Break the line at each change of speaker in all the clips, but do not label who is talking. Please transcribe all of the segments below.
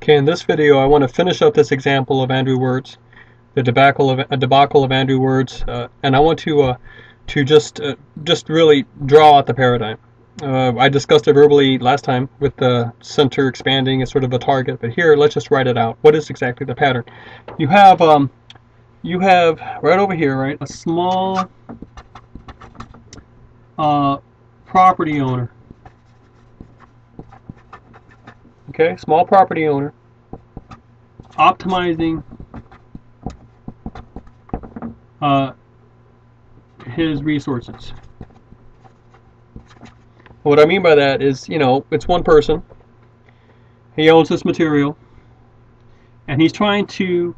Okay, in this video I want to finish up this example of Andrew Wirtz, the debacle of Andrew Wirtz, and I want to just really draw out the paradigm. I discussed it verbally last time with the center expanding as sort of a target, but here let's just write it out. What is exactly the pattern? You have right over here, right, a small property owner. Okay, small property owner optimizing his resources. What I mean by that is, it's one person. He owns this material, and he's trying to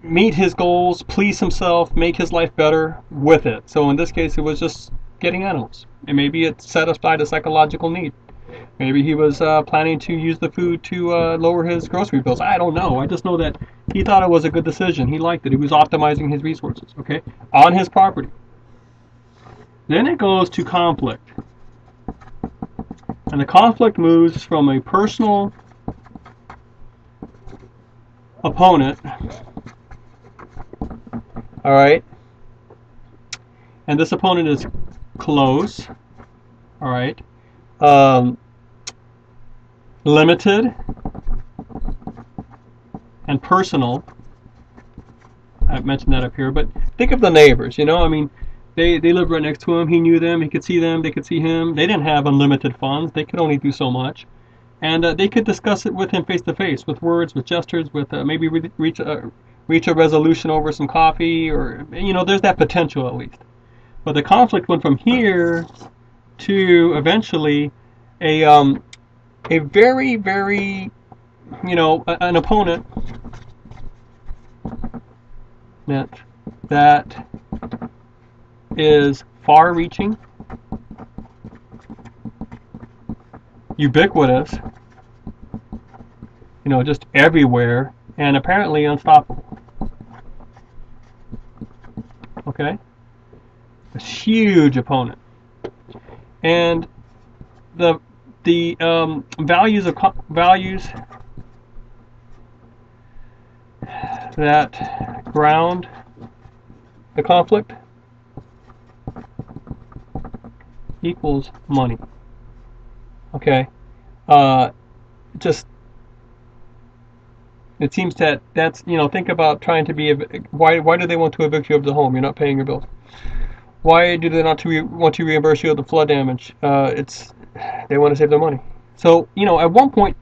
meet his goals, please himself, make his life better with it. So in this case, it was just getting animals, and maybe it satisfied a psychological need. Maybe he was planning to use the food to lower his grocery bills. I don't know. I just know that he thought it was a good decision. He liked it. He was optimizing his resources, okay, on his property. Then it goes to conflict. And the conflict moves from a personal opponent, all right, and this opponent is close, all right, limited and personal. I've mentioned that up here, but think of the neighbors, I mean, they lived right next to him. He knew them. He could see them. They could see him. They didn't have unlimited funds. They could only do so much. And they could discuss it with him face to face, with words, with gestures, with maybe reach a resolution over some coffee, or, there's that potential at least. But the conflict went from here to eventually a very, very, an opponent that is far-reaching, ubiquitous, just everywhere, and apparently unstoppable. Okay? A huge opponent. And the values that ground the conflict equals money. Okay, it seems that's think about trying to be why do they want to evict you of the home? You're not paying your bills. Why do they not want to reimburse you of the flood damage? They want to save their money. So at one point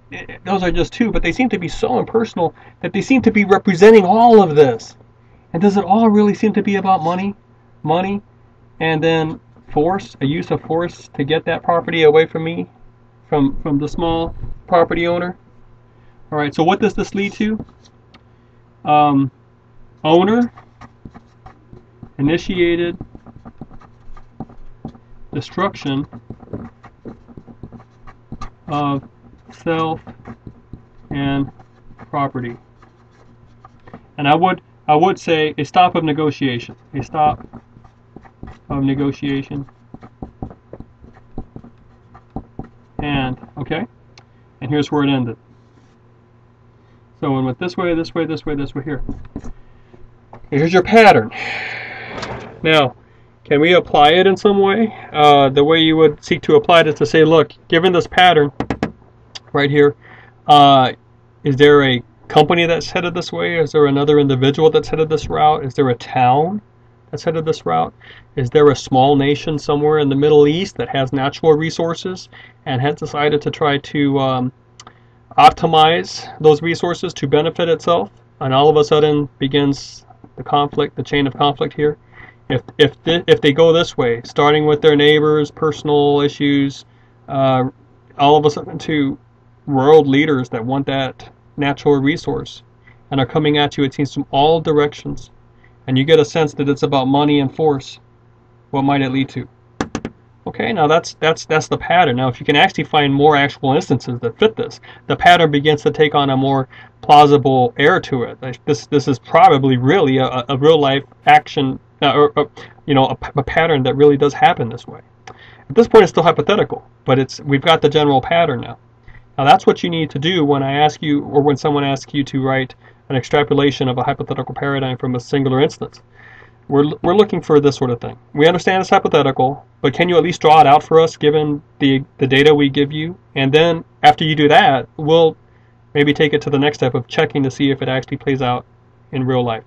those are just two, but they seem to be so impersonal that they seem to be representing all of this. And does it all really seem to be about money, and then force, a use of force to get that property away from me, from the small property owner? All right, so what does this lead to? Owner initiated destruction of self and property. And I would say a stop of negotiation. A stop of negotiation. And, okay? And here's where it ended. So it went this way, this way, this way, this way, here. Here's your pattern. Now, can we apply it in some way? The way you would seek to apply it is to say, look, given this pattern right here, is there a company that's headed this way? Is there another individual that's headed this route? Is there a town that's headed this route? Is there a small nation somewhere in the Middle East that has natural resources and has decided to try to optimize those resources to benefit itself? And all of a sudden begins the conflict, the chain of conflict here. If they go this way, starting with their neighbors, personal issues, all of a sudden to world leaders that want that natural resource and are coming at you, it seems, from all directions, and you get a sense that it's about money and force, what might it lead to? Okay, now that's the pattern. Now if you can actually find more actual instances that fit this, the pattern begins to take on a more plausible air to it. This is probably really a real life action, a pattern that really does happen this way. At this point it's still hypothetical, but we've got the general pattern now. Now that's what you need to do when I ask you, or when someone asks you to write an extrapolation of a hypothetical paradigm from a singular instance. We're looking for this sort of thing. We understand it's hypothetical, but can you at least draw it out for us given the data we give you? And then after you do that, we'll maybe take it to the next step of checking to see if it actually plays out in real life.